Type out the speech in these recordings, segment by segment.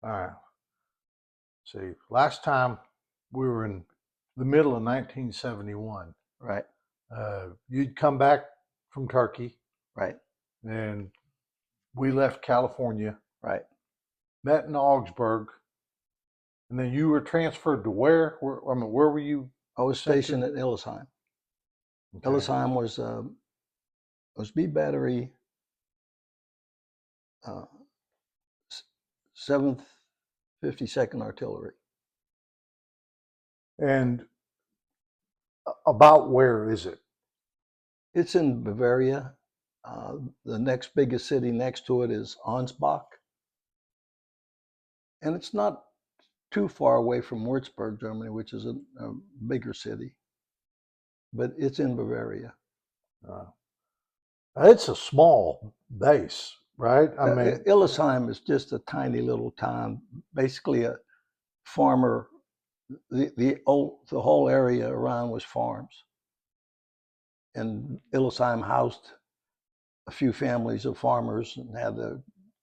All right. See, last time we were in the middle of 1971. Right, You'd come back from Turkey, right, and we left California, right. met in Augsburg, and then you were transferred to where? I mean, where were you I was sent to? stationed at Illesheim. Okay. Illesheim was B Battery, uh, 7th 52nd Artillery. And about where is it? It's in Bavaria. The next biggest city next to it is Ansbach, and it's not too far away from Würzburg, Germany, which is a bigger city, but it's in Bavaria. Uh, it's a small base, right? I mean, Illesheim is just a tiny little town, basically a farmer. The whole area around was farms, and Illesheim housed a few families of farmers and had a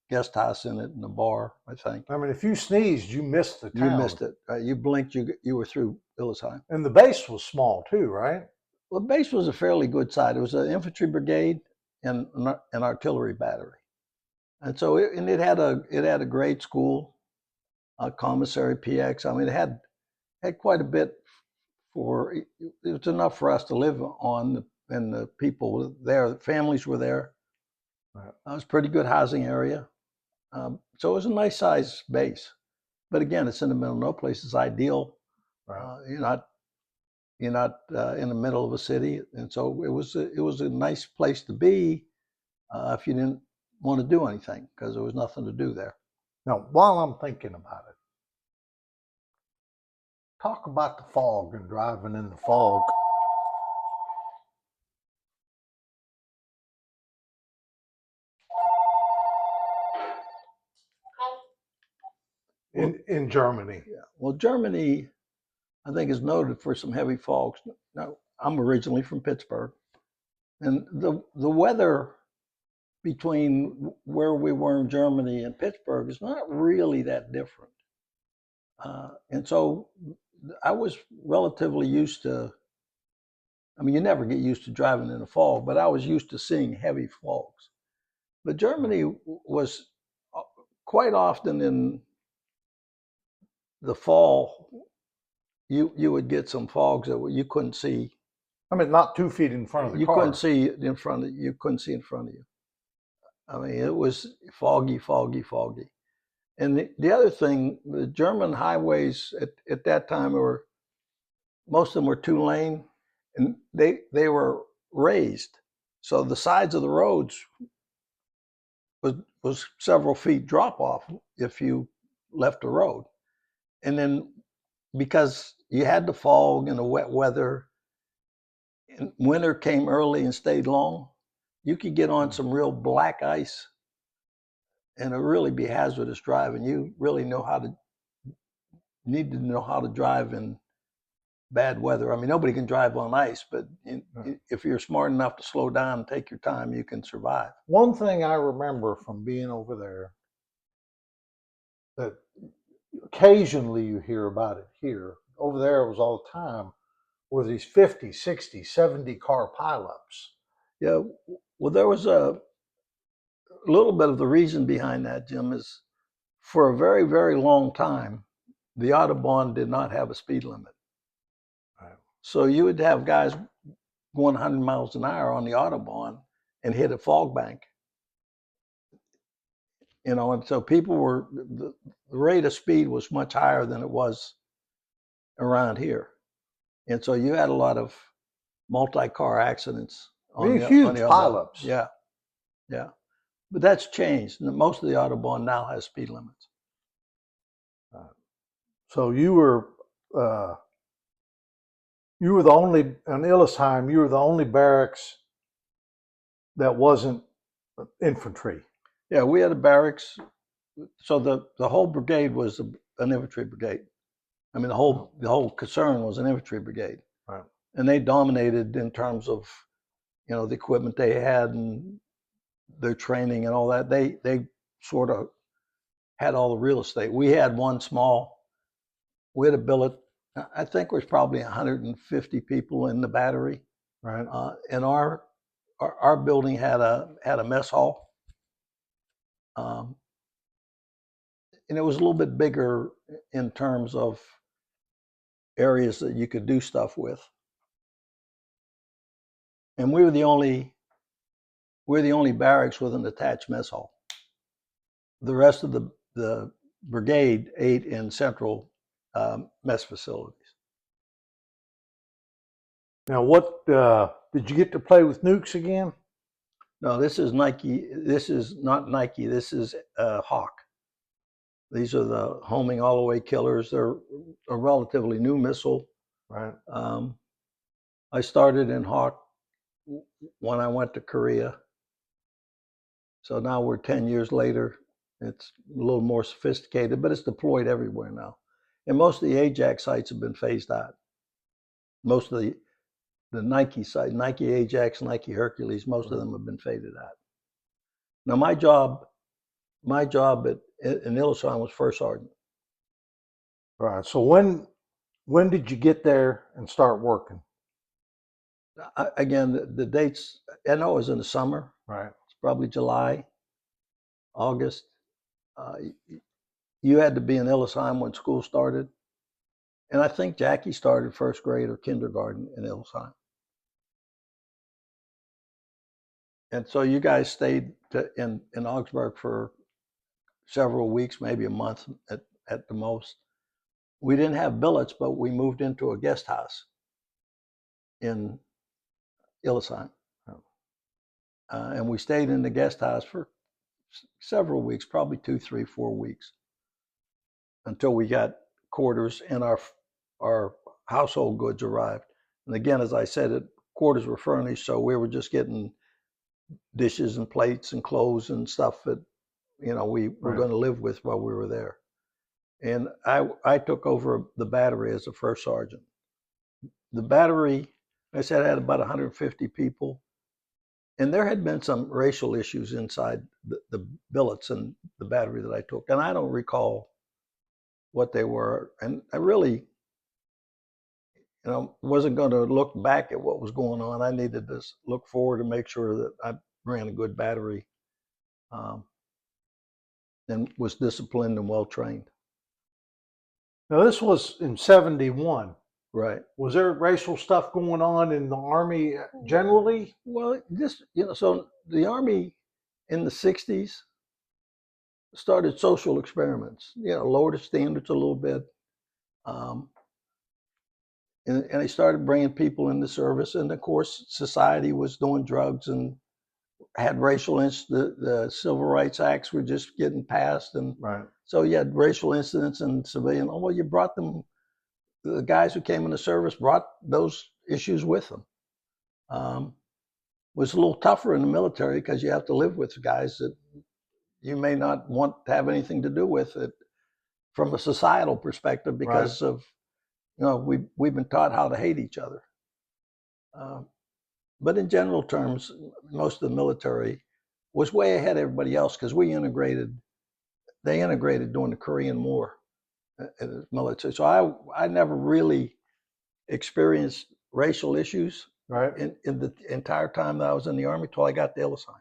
guest house in it and a bar, I think. I mean, if you sneezed, you missed the You town. missed it. You blinked, you were through Illesheim. And the base was small too, right? Well, the base was a fairly good site. It was an infantry brigade and an artillery battery, and so it had a grade school, a commissary PX. I mean, it had quite a bit for. It was enough for us to live on, and the people were there, the families were there. Right. It was a pretty good housing area, so it was a nice size base. But again, it's in the middle. No place is ideal. Right. You're not in the middle of a city, and so it was a nice place to be if you didn't want to do anything because there was nothing to do there. Now, while I'm thinking about it, talk about the fog and driving in the fog. In Germany. Yeah. Well, Germany, I think, is noted for some heavy fogs. Now, I'm originally from Pittsburgh, and the weather between where we were in Germany and Pittsburgh is not really that different. And so I was relatively used to, I mean, you never get used to driving in a fog, but I was used to seeing heavy fogs. But Germany was quite often in the fall, you would get some fogs that you couldn't see. I mean, not 2 feet in front of the You car. couldn't see in front of you. Couldn't see in front of you. I mean, it was foggy, foggy, foggy. And the other thing, the German highways at that time were, most of them were 2 lane, and they were raised, so the sides of the roads was several feet drop off if you left the road. And then because you had the fog and the wet weather, and winter came early and stayed long, you could get on some real black ice and it really be hazardous driving. You really need to know how to drive in bad weather. I mean, nobody can drive on ice, but if you're smart enough to slow down and take your time, you can survive. One thing I remember from being over there that occasionally you hear about it here, over there it was all the time, were these 50, 60, 70 car pileups. Yeah, well, there was a little bit of the reason behind that, Jim, is for a very, very long time, the Autobahn did not have a speed limit. Right. So you would have guys going 100 miles an hour on the Autobahn and hit a fog bank. And so people were, the rate of speed was much higher than it was around here. And so you had a lot of multi-car accidents on the huge pileups. Yeah, yeah. But that's changed. Most of the Autobahn now has speed limits. So you were the only, in Illesheim, you were the only barracks that wasn't infantry. Yeah, we had a barracks. So the whole brigade was an infantry brigade. I mean, the whole concern was an infantry brigade. Right. And they dominated in terms of, the equipment they had and their training and all that. They sort of had all the real estate. We had we had a billet. I think there was probably 150 people in the battery. Right. And our building had a mess hall. And it was a little bit bigger in terms of areas that you could do stuff with. And we were the only barracks with an attached mess hall. The rest of the brigade ate in central mess facilities. Now, what did you get to play with nukes again? No, this is Nike. This is not Nike. This is Hawk. These are the homing all the way killers. They're a relatively new missile. Right. I started in Hawk when I went to Korea. So now we're 10 years later. It's a little more sophisticated, but it's deployed everywhere now. And most of the Ajax sites have been phased out. Most of the Nike site, Nike Ajax, Nike Hercules, most of them have been faded out. Now my job in Illusan was first sergeant. All right. So when did you get there and start working? Again, the dates, I know it was in the summer. Right. It's probably July, August. You had to be in Illusan when school started. And I think Jackie started first grade or kindergarten in Illusan. And so you guys stayed in Augsburg for several weeks, maybe a month at the most. We didn't have billets, but we moved into a guest house in Illusan. And we stayed in the guest house for several weeks, probably 2, 3, 4 weeks, until we got quarters and our household goods arrived. And again, as I said, quarters were furnished, so we were just getting dishes and plates and clothes and stuff that we were going to live with while we were there. And I took over the battery as a first sergeant. The battery, I said, had about 150 people. And there had been some racial issues inside the billets and the battery that I took. And I don't recall what they were. And I really, wasn't going to look back at what was going on. I needed to look forward and make sure that I ran a good battery and was disciplined and well trained. Now, this was in 71. Right. Was there racial stuff going on in the Army generally? Well, so the Army in the 60s started social experiments, lowered the standards a little bit. And they started bringing people into service. And of course, society was doing drugs and had racial the Civil Rights Acts were just getting passed. And right. So you had racial incidents and civilian. Oh, well, you brought them, the guys who came into service brought those issues with them. Was a little tougher in the military because you have to live with guys that you may not want to have anything to do with it from a societal perspective because of, we've been taught how to hate each other. But in general terms, most of the military was way ahead of everybody else because they integrated during the Korean War in the military. So I never really experienced racial issues in the entire time that I was in the Army till I got to Illusan.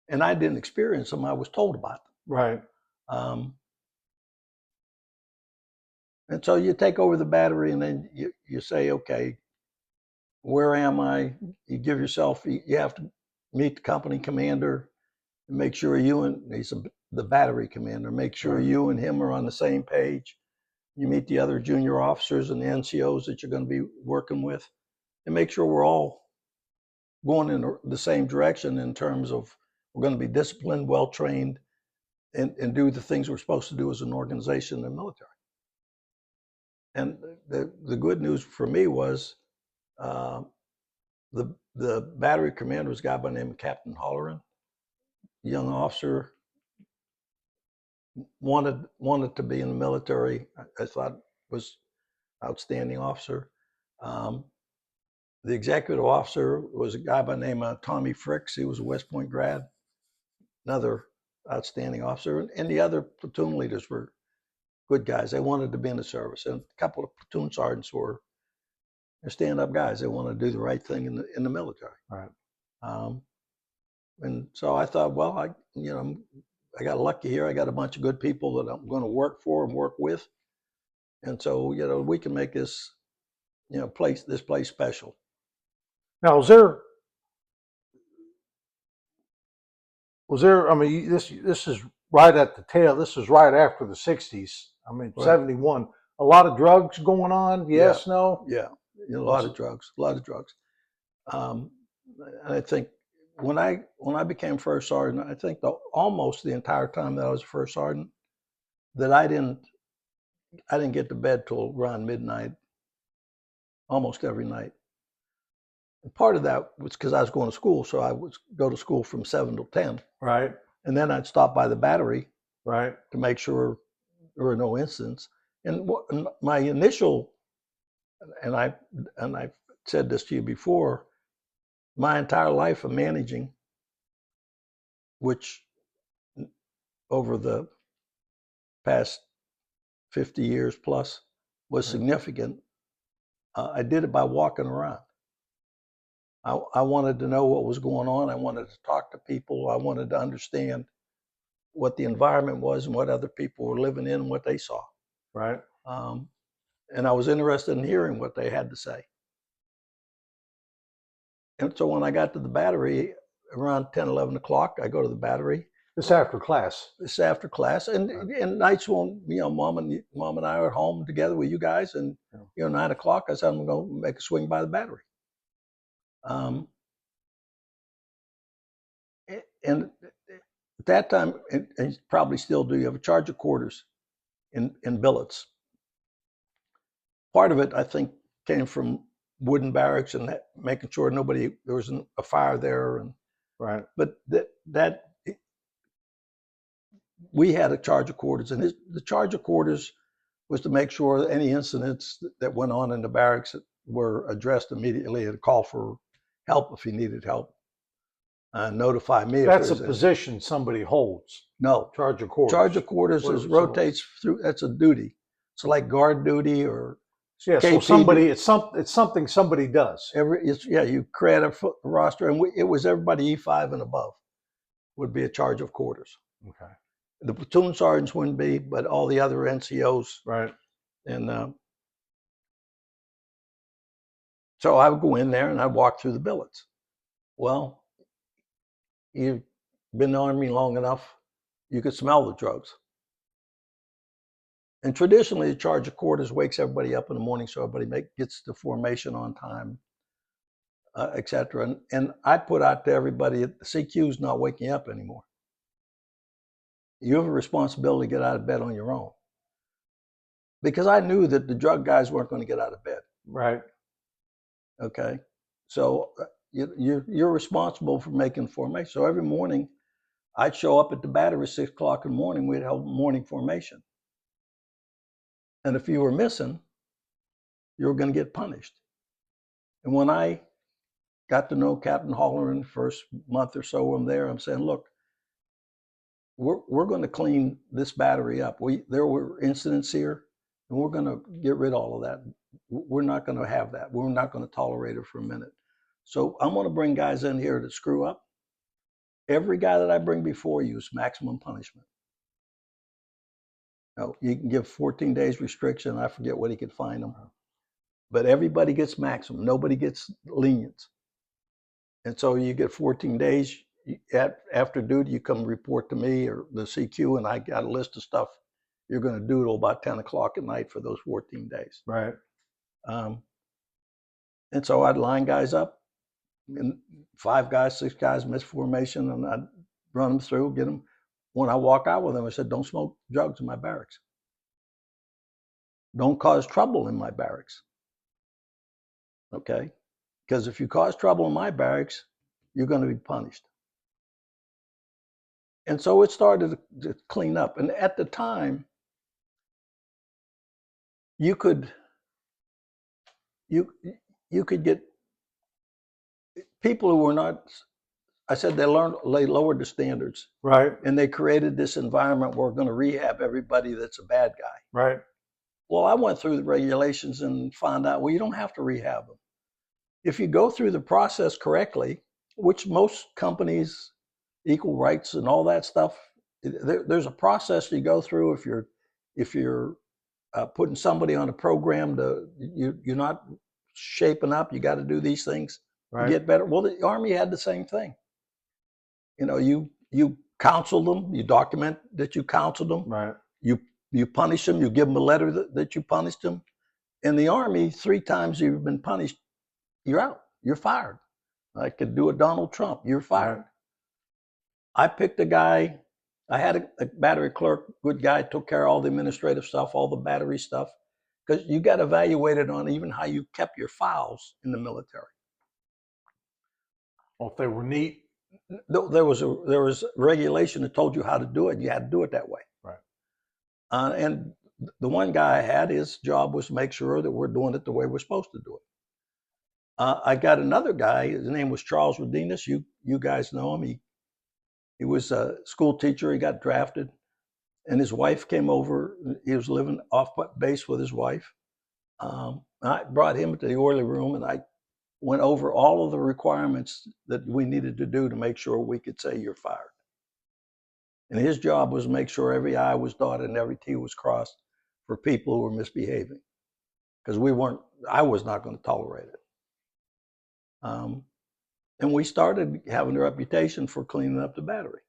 And I didn't experience them, I was told about them. Right. And so you take over the battery and then you say, okay, where am I? You give yourself, you have to meet the company commander and make sure he's the battery commander, make sure you and him are on the same page. You meet the other junior officers and the NCOs that you're going to be working with and make sure we're all going in the same direction in terms of we're going to be disciplined, well-trained, and do the things we're supposed to do as an organization in the military. And the good news for me was the battery commander was a guy by the name of Captain Holleran, young officer, wanted to be in the military. I thought was outstanding officer. The executive officer was a guy by the name of Tommy Fricks. He was a West Point grad, another outstanding officer, and the other platoon leaders were good guys. They wanted to be in the service, and a couple of platoon sergeants were stand-up guys. They wanted to do the right thing in the military. Right. And so I thought, well, I got lucky here. I got a bunch of good people that I'm going to work for and work with, and so we can make this this place special. Now, was there? I mean, this is right at the tail. This is right after the '60s. I mean, Right. 71. A lot of drugs going on. Yes, no. Yeah, a lot of drugs. And I think when I became first sergeant, I think almost the entire time that I was first sergeant, that I didn't get to bed till around midnight, almost every night. And part of that was because I was going to school, so I would go to school from 7 till 10, Right. and then I'd stop by the battery Right. to make sure there were no incidents. And my initial, and I said this to you before, my entire life of managing, which over the past 50 years plus was significant. I did it by walking around. I wanted to know what was going on. I wanted to talk to people. I wanted to understand what the environment was and what other people were living in and what they saw. Right. And I was interested in hearing what they had to say. And so when I got to the battery around 10, 11 o'clock, I go to the battery. This after class. This after class, and nights when mom and I are at home together with you guys, and 9 o'clock, I said I'm going to make a swing by the battery. And at that time, and you probably still do, you have a charge of quarters in billets. Part of it, I think, came from wooden barracks and making sure there wasn't a fire there, and right. But that we had a charge of quarters, and the charge of quarters was to make sure any incidents that went on in the barracks were addressed immediately and call for help if he needed help. Notify me. That's a position somebody holds. No. Charge of quarters. Charge of quarters rotates through. That's a duty. It's like guard duty or so somebody. It's something somebody does. You create a roster, and it was everybody E5 and above would be a charge of quarters. Okay. The platoon sergeants wouldn't be, but all the other NCOs. Right. And so I would go in there and I'd walk through the billets. Well, you've been in the Army long enough, you could smell the drugs. And traditionally, the charge of quarters wakes everybody up in the morning so everybody gets to formation on time, et cetera. And I put out to everybody, the CQ is not waking up anymore. You have a responsibility to get out of bed on your own. Because I knew that the drug guys weren't going to get out of bed. Right. Okay. So you're responsible for making formation. So every morning, I'd show up at the battery at 6 o'clock in the morning. We'd have morning formation. And if you were missing, you were going to get punished. And when I got to know Captain Holleran the first month or so I'm there, I'm saying, look, we're going to clean this battery up. There were incidents here, and we're going to get rid of all of that. We're not going to have that. We're not going to tolerate it for a minute. So I'm going to bring guys in here to screw up. Every guy that I bring before you is maximum punishment. Now, you can give 14 days restriction. I forget what he could fine them. But everybody gets maximum. Nobody gets lenient. And so you get 14 days. After duty, you come report to me or the CQ, and I got a list of stuff you're going to do till about 10 o'clock at night for those 14 days. Right. And so I'd line guys up, and 5 guys, 6 guys miss formation, and I'd run them through, get them. When I walk out with them, I said, don't smoke drugs in my barracks. Don't cause trouble in my barracks. Okay? Because if you cause trouble in my barracks, you're going to be punished. And so it started to clean up. And at the time, you could get people who were not I said they lowered the standards, Right. and they created this environment where we're going to rehab everybody that's a bad guy. Right. Well, I went through the regulations and found out, well, you don't have to rehab them. If you go through the process correctly, which most companies, equal rights and all that stuff, there's a process you go through. If you're putting somebody on a program you're not shaping up, you got to do these things to Right. get better. Well, the Army had the same thing. You counsel them, you document that you counseled them, Right. you punish them, you give them a letter that you punished them. In the Army, 3 times you've been punished, you're out, you're fired. I could do a Donald Trump, you're fired. Right. I picked a guy, I had a battery clerk, good guy, took care of all the administrative stuff, all the battery stuff, because you got evaluated on even how you kept your files in the military. Well, if they were neat. There was regulation that told you how to do it. You had to do it that way. Right. And the one guy I had, his job was to make sure that we're doing it the way we're supposed to do it. I got another guy. His name was Charles Rodinas. You guys know him. He was a school teacher. He got drafted, and his wife came over. He was living off base with his wife. I brought him to the orderly room, and I went over all of the requirements that we needed to do to make sure we could say you're fired. And his job was to make sure every I was dotted and every T was crossed for people who were misbehaving, because I was not going to tolerate it. And we started having a reputation for cleaning up the battery.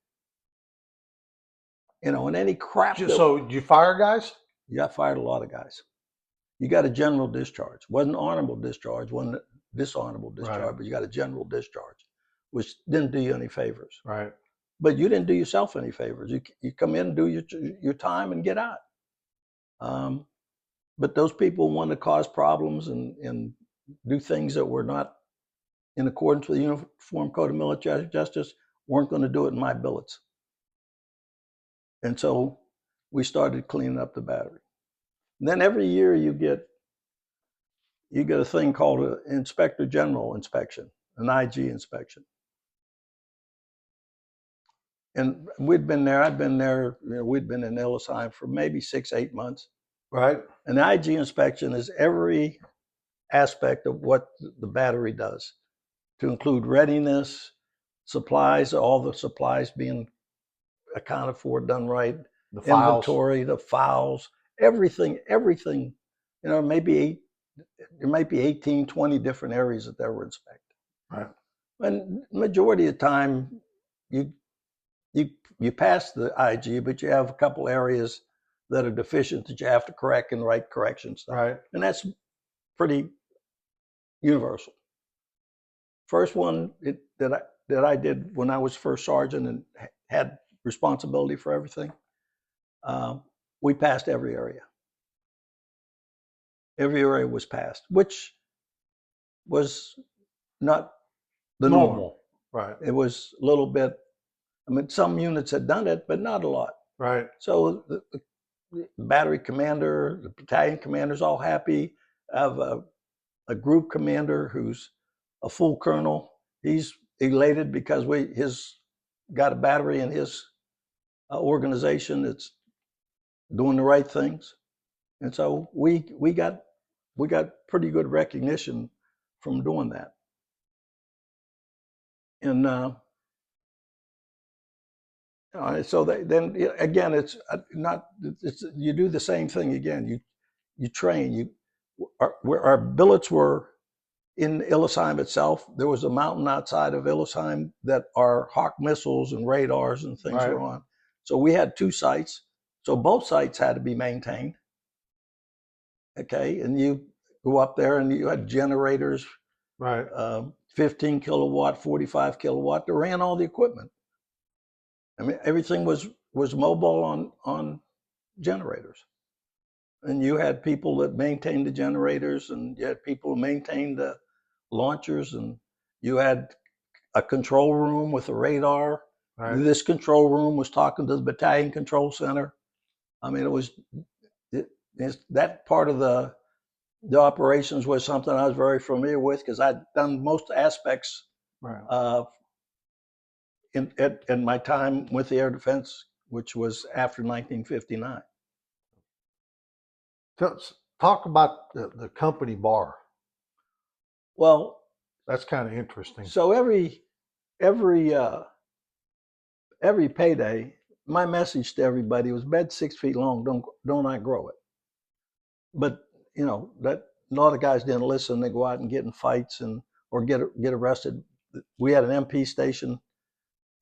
And any crap. So did you fire guys? You got fired a lot of guys. You got a general discharge. Wasn't honorable discharge, wasn't dishonorable discharge, Right. but you got a general discharge, which didn't do you any favors. Right. But you didn't do yourself any favors. You come in and do your time and get out. But those people wanted to cause problems and do things that were not in accordance with the Uniform Code of Military Justice, weren't going to do it in my billets. And so we started cleaning up the battery. And then every year you get a thing called an Inspector General inspection, an IG inspection. And I'd been there, we'd been in Illisheim for maybe 6-8 months. Right. An IG inspection is every aspect of what the battery does, to include readiness, supplies, all the supplies being accounted for, done right, The files. inventory, the files, everything. There might be 18, 20 different areas that they were inspected. Right. And majority of the time, you pass the IG, but you have a couple areas that are deficient that you have to correct and write correction stuff. Right. And that's pretty universal. First one that I did when I was first sergeant and had responsibility for everything, we passed every area. Every area was passed, which was not the norm. Right. It was a little bit. I mean, some units had done it, but not a lot. Right. So the battery commander, the battalion commander's all happy. I have a group commander who's a full colonel. He's elated because he's got a battery in his organization that's doing the right things, and so we got pretty good recognition from doing that. And so then again, it's not. You do the same thing again. You train. Our billets were in Illisheim itself. There was a mountain outside of Illisheim that our Hawk missiles and radars and things Right. were on. So we had 2 sites. So both sites had to be maintained. Okay, and you go up there and you had generators, Right. 15 kilowatt, 45 kilowatt. They ran all the equipment. I mean, everything was mobile on generators. And you had people that maintained the generators, and you had people who maintained the launchers, and you had a control room with a radar. Right. This control room was talking to the battalion control center. I mean, that part of the operations was something I was very familiar with, because I'd done most aspects Right. in my time with the Air Defense, which was after 1959. Talk about the company bar. Well, That's kind of interesting. so every payday, my message to everybody was bed 6 feet long, don't outgrow it. But that a lot of guys didn't listen. They go out and get in fights or get arrested. We had an MP station,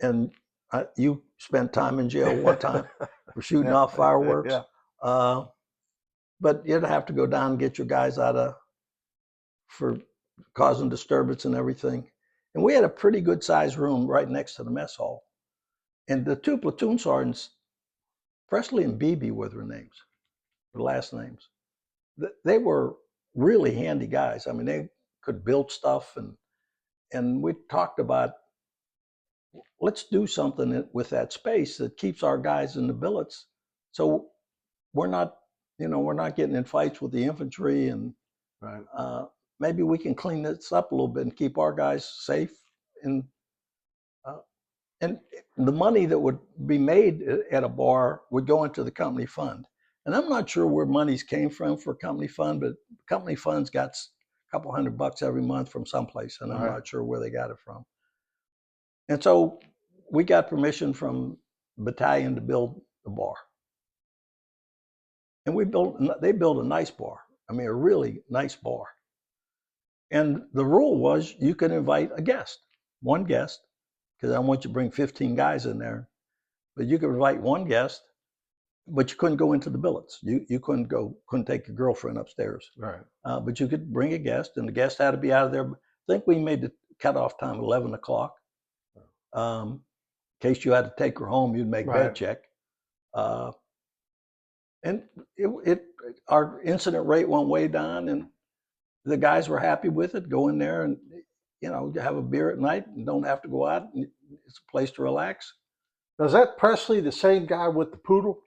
and you spent time in jail one time for shooting Yeah. off fireworks. Yeah. But you'd have to go down and get your guys for causing disturbance and everything. And we had a pretty good sized room right next to the mess hall. And the two platoon sergeants, Presley and Beebe were their names, their last names. They were really handy guys. I mean, they could build stuff, and we talked about, let's do something with that space that keeps our guys in the billets, so we're not getting in fights with the infantry, and Right. maybe we can clean this up a little bit and keep our guys safe. And the money that would be made at a bar would go into the company fund. And I'm not sure where monies came from for company fund, but company funds got a couple $100 every month from someplace, and I'm Right. not sure where they got it from. And so we got permission from battalion to build a bar. And they built a nice bar. I mean, a really nice bar. And the rule was you could invite a guest, one guest, because I want you to bring 15 guys in there. But you could invite one guest, but you couldn't go into the billets. You couldn't take your girlfriend upstairs. Right. But you could bring a guest, and the guest had to be out of there. I think we made the cutoff time 11 o'clock. In case you had to take her home, you'd make bed check. And our incident rate went way down, and the guys were happy with it. Go in there and have a beer at night and don't have to go out. It's a place to relax. Now, is that Presley the same guy with the poodle?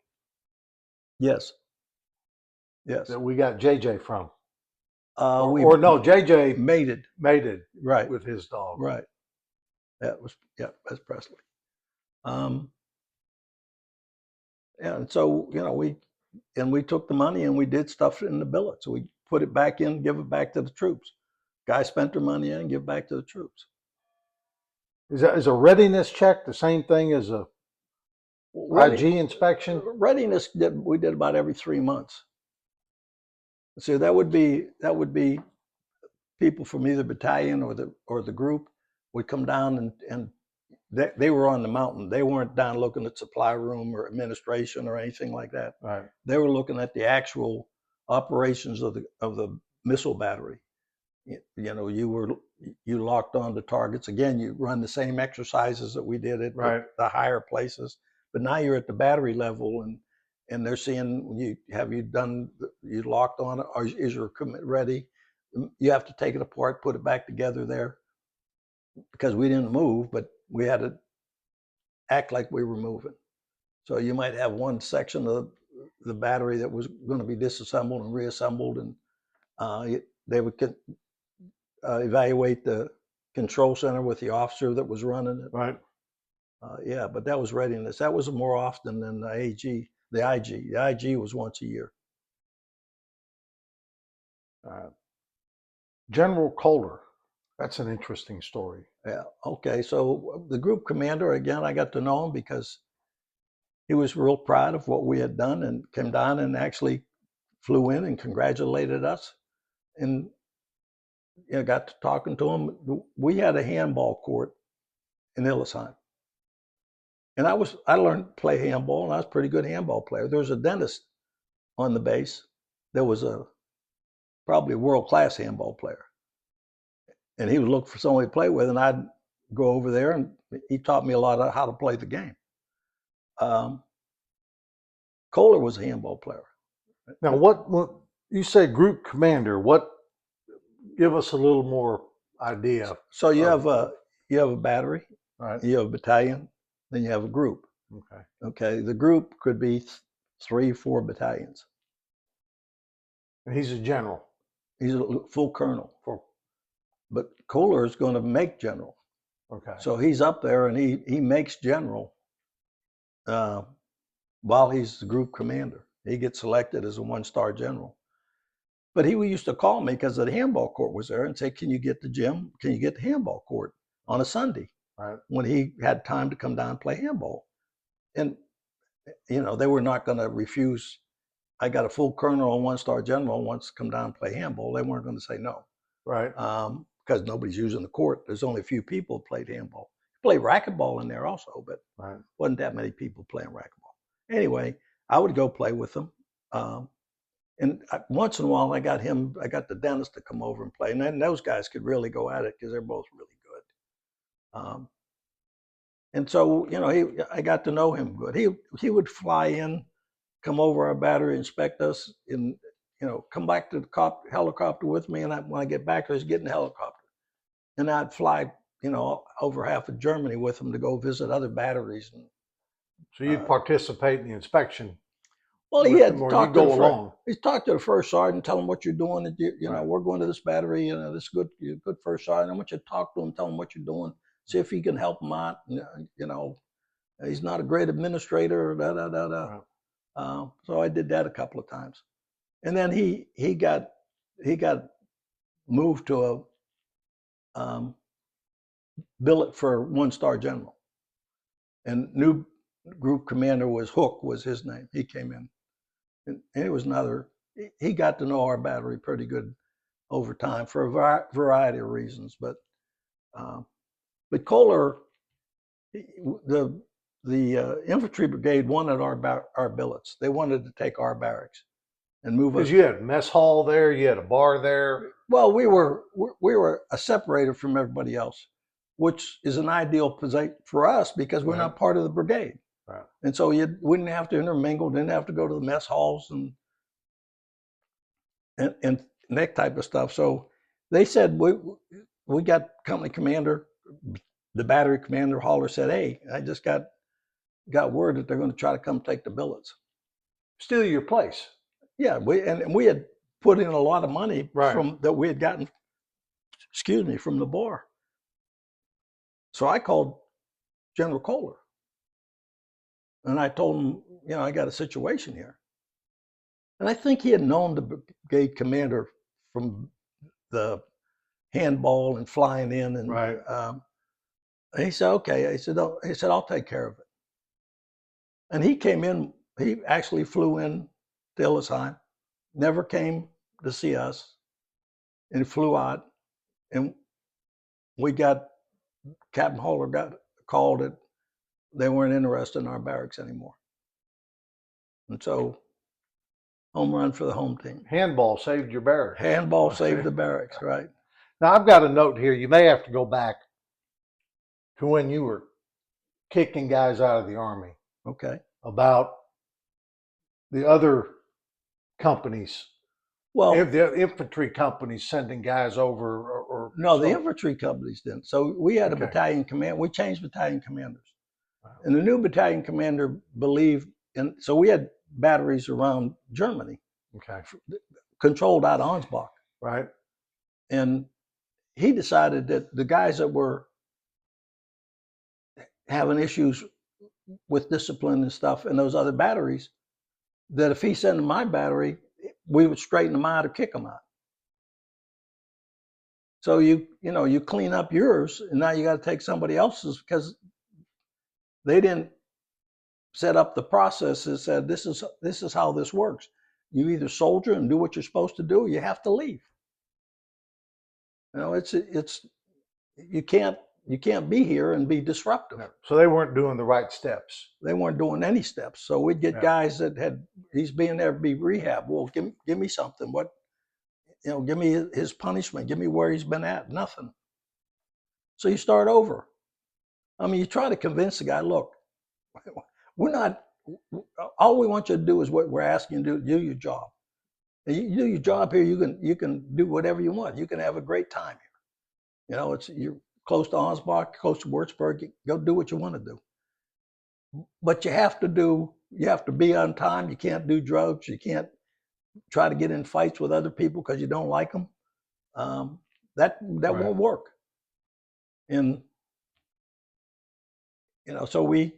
Yes. Yes. That we got JJ from. Or no, JJ mated right with his dog. Right. That's Presley. And so we took the money and we did stuff in the billet. So we put it back in, give it back to the troops. Guys spent their money in, give back to the troops. Is a readiness check the same thing as a IG inspection? Readiness we did about every 3 months. So that would be people from either battalion or the group would come down, and they were on the mountain. They weren't down looking at supply room or administration or anything like that. Right. They were looking at the actual operations of the missile battery. You locked on to targets. Again, you run the same exercises that we did at the higher places, but now you're at the battery level, and they're seeing you locked on it, or is your equipment ready? You have to take it apart, put it back together there, because we didn't move, but we had to act like we were moving. So you might have one section of the battery that was going to be disassembled and reassembled, and they would evaluate the control center with the officer that was running it. Right. But that was readiness. That was more often than the IG. The IG was once a year. General Kohler. That's an interesting story. Yeah. Okay. So the group commander, again, I got to know him because he was real proud of what we had done and came down and actually flew in and congratulated us. And got to talking to him. We had a handball court in Illesheim. And I learned to play handball, and I was a pretty good handball player. There was a dentist on the base that was probably a world-class handball player. And he would look for somebody to play with, and I'd go over there, and he taught me a lot of how to play the game. Kohler was a handball player. Now, what you say, group commander? Give us a little more idea. So you have a battery, right? You have a battalion, then you have a group. Okay. The group could be 3, 4 battalions. And he's a general. He's a full colonel. But Kohler is going to make general. Okay. So he's up there and he makes general while he's the group commander. He gets selected as a 1-star general. But he used to call me because the handball court was there and say, "Can you get the gym? Can you get the handball court on a Sunday?" Right. When he had time to come down and play handball. And, they were not going to refuse. I got a full colonel and 1-star general wants to come down and play handball. They weren't going to say no. Right. Because nobody's using the court. There's only a few people who played handball. Played racquetball in there also, but Right. wasn't that many people playing racquetball. Anyway, I would go play with them. And once in a while, I got the dentist to come over and play. And then those guys could really go at it because they're both really good. And so, I got to know him good. He would fly in, come over our battery, inspect us, and come back to the helicopter with me. And when I get back, I was getting the helicopter, and I'd fly, over half of Germany with him to go visit other batteries. And So you'd participate in the inspection. well, he with had them, or talked you to go along. He talked to the first sergeant, tell him what you're doing. Right. We're going to this battery. This is good. You're good first sergeant. I want you to talk to him, tell him what you're doing, see if he can help him out. He's not a great administrator. Da da da da. Right. So I did that a couple of times, and then he got moved to a billet for 1-star general, and new group commander was Hook, was his name. He came in, and it was he got to know our battery pretty good over time for a variety of reasons. But Kohler, the infantry brigade wanted our billets. They wanted to take our barracks and move us. Because you had a mess hall there, you had a bar there. Well, we were a separator from everybody else, which is an ideal position for us because we're not part of the brigade. Right. And so you wouldn't have to intermingle, didn't have to go to the mess halls and that type of stuff. So they said, we got company commander, the battery commander, Haller, said, "Hey, I just got word that they're going to try to come take the billets." Steal your place. Yeah, we had put in a lot of money Right. that we had gotten, from the bar. So I called General Kohler and I told him, I got a situation here. And I think he had known the brigade commander from the handball and flying in, and Right. and he said, "Okay." He said, "I'll take care of it." And he came in. He actually flew in to Illesheim, never came to see us, and flew out. And Captain Haller got called that they weren't interested in our barracks anymore. And so, home run for the home team. Handball saved your barracks. Handball saved the barracks, right? Now, I've got a note here. You may have to go back to when you were kicking guys out of the Army. Okay. About the other companies. Well, if the infantry companies sending guys over, or no, the infantry companies didn't. So we had a battalion command. We changed battalion commanders, and the new battalion commander believed in. So we had batteries around Germany, controlled out of Ansbach, right? And he decided that the guys that were having issues with discipline and stuff in those other batteries, that if he sent them my battery, we would straighten them out or kick them out. So you clean up yours, and now you got to take somebody else's because they didn't set up the process that said this is how this works. You either soldier and do what you're supposed to do, or you have to leave. It's you can't be here and be disruptive. So they weren't doing the right steps. They weren't doing any steps. So we'd get guys that he's being there to be rehab. Well, give me something. What, give me his punishment. Give me where he's been at. Nothing. So you start over. I mean, you try to convince the guy, look, we're not, all we want you to do is what we're asking you to do your job. And you do your job here, you can do whatever you want. You can have a great time here. You're close to Ansbach, close to Würzburg. Go do what you want to do. But you have to be on time. You can't do drugs. You can't try to get in fights with other people because you don't like them. That won't work. And So we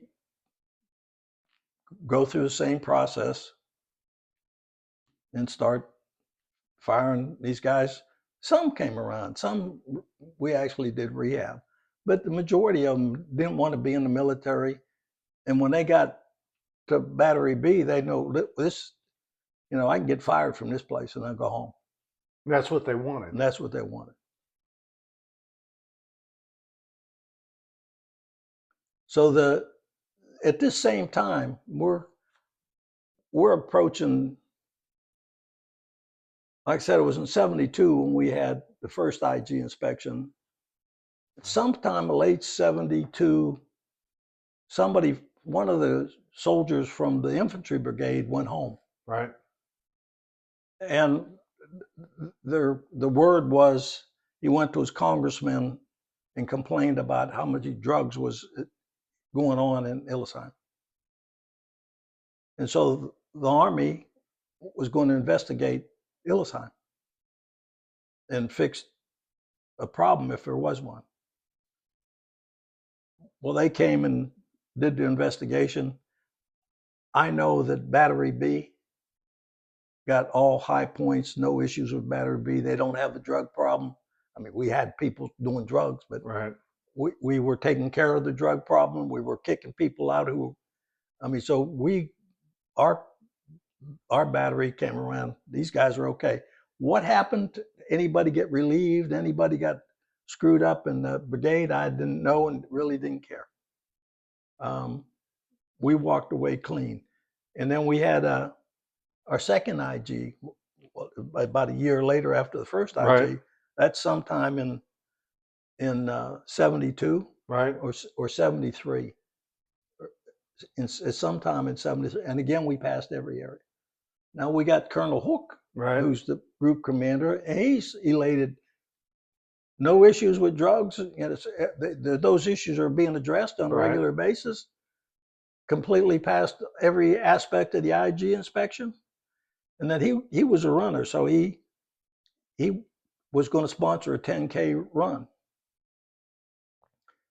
go through the same process and start firing these guys. Some came around, some we actually did rehab, but the majority of them didn't want to be in the military. And when they got to Battery B, they know this, I can get fired from this place and I'll go home. That's what they wanted. And that's what they wanted. So at this same time, we're approaching, like I said, it was in 72 when we had the first IG inspection. Sometime in late 72, one of the soldiers from the infantry brigade went home. Right. And the word was he went to his congressman and complained about how much drugs was going on in Illesheim. And so the Army was going to investigate Illesheim and fix a problem if there was one. Well, they came and did the investigation. I know that Battery B got all high points, no issues with Battery B. They don't have a drug problem. I mean, we had people doing drugs, but right. we were taking care of the drug problem. We were kicking people out so our battery came around. These guys are okay. What happened? Anybody get relieved? Anybody got screwed up in the brigade? I didn't know and really didn't care. We walked away clean. And then we had our second IG about a year later after the first IG. Right. That's sometime in 72, right, or 73. Sometime in 73. And again, we passed every area. Now we got Colonel Hook, right, who's the group commander, and he's elated. No issues with drugs. Those issues are being addressed on a Right. regular basis. Completely passed every aspect of the IG inspection. And then he was a runner, so he was going to sponsor a 10K run.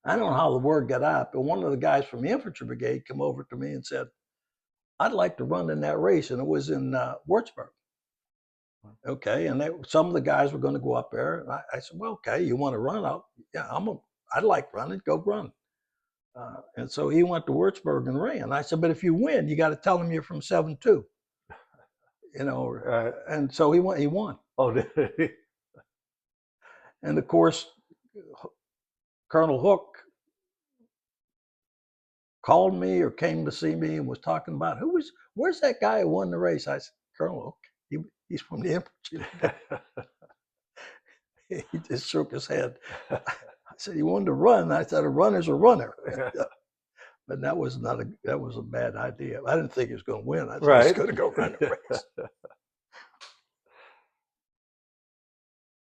I don't know how the word got out, but one of the guys from the infantry brigade came over to me and said, "I'd like to run in that race," and it was in Würzburg. Okay, and some of the guys were going to go up there, and I said, "Well, okay, you want to run up? Yeah, I'd like running. Go run." And so he went to Würzburg and ran. I said, "But if you win, you got to tell them you're from 7-2." And so he won. He won. Oh, did he? And of course, Colonel Hook called me or came to see me and was talking about where's that guy who won the race? I said, "Colonel Hook, he's from the infantry." He just shook his head. I said, "He wanted to run." I said, "A runner's a runner." But that was a bad idea. I didn't think he was going to win. I said, Right. "He's going to go run a race."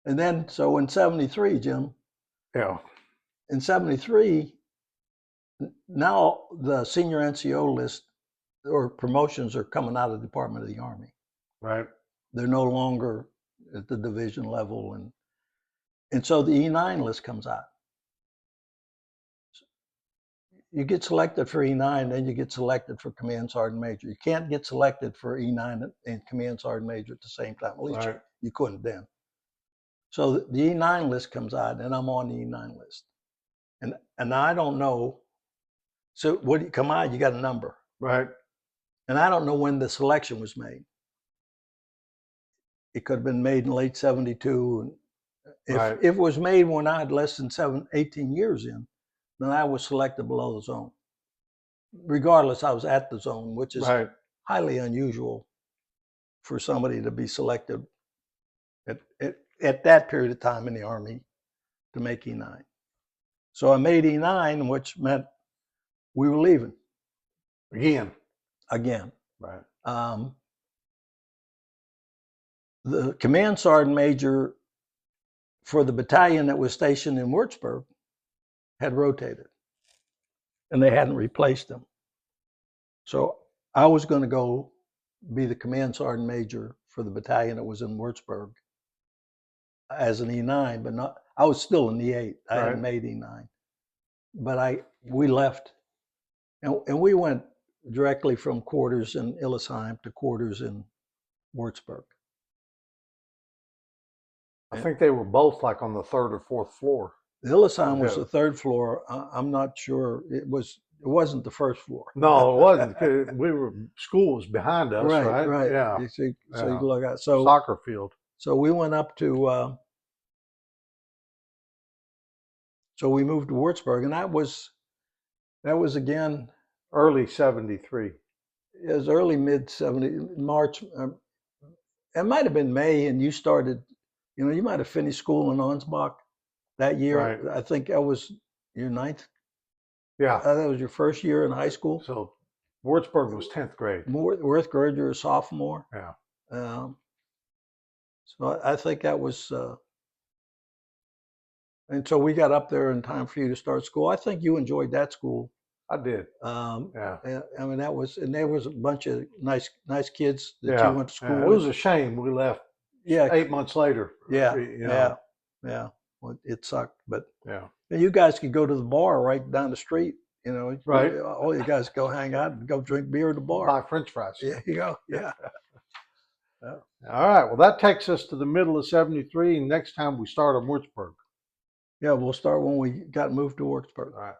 And then, so in 73, Jim, Yeah. in 73, now the senior NCO list or promotions are coming out of the Department of the Army. Right. They're no longer at the division level. And so the E9 list comes out. You get selected for E9, then you get selected for Command Sergeant Major. You can't get selected for E9 and Command Sergeant Major at the same time. At least Right. you couldn't then. So the E9 list comes out, and I'm on the E9 list. And I don't know. So when you come out, you got a number. Right. And I don't know when the selection was made. It could have been made in late 72. And Right. if it was made when I had less than 18 years in, then I was selected below the zone. Regardless, I was at the zone, which is Right. highly unusual for somebody to be selected at that period of time in the Army to make E9. So I made E9, which meant we were leaving again. Right. The Command Sergeant Major for the battalion that was stationed in Würzburg had rotated, and they hadn't replaced him. So I was going to go be the Command Sergeant Major for the battalion that was in Würzburg as an E9, but I was still in the E8. I hadn't made E9. But we left And we went directly from quarters in Illesheim to quarters in Würzburg. I think they were both like on the third or fourth floor. Illesheim was Okay. the third floor. I'm not sure it wasn't the first floor. No, it wasn't. 'Cause school was behind us, Right, right? right. Yeah. So you Yeah. look at so Soccer field. so we went up to so we moved to Würzburg, and that was again Early 73. it was early mid 70 March. It might have been May, and you started. You might have finished school in Ansbach that year. Right. I think that was your ninth. Yeah. That was your first year in high school. So Würzburg was 10th grade. Würzburg, you're a sophomore. Yeah. So I think that was, and so we got up there in time for you to start school. I think you enjoyed that school. I did. Yeah. Yeah. I mean, and there was a bunch of nice kids that Yeah. you went to school Yeah. It with. was a shame we left Yeah. 8 months later. Yeah. You know. Yeah. Yeah. Well, it sucked, but Yeah. you guys could go to the bar right down the street. Right. All you guys go hang out and go drink beer at the bar. Buy French fries. Yeah, you go. Yeah. All right. Well, that takes us to the middle of 73. And next time we start on Würzburg. Yeah, we'll start when we got moved to Würzburg. All right.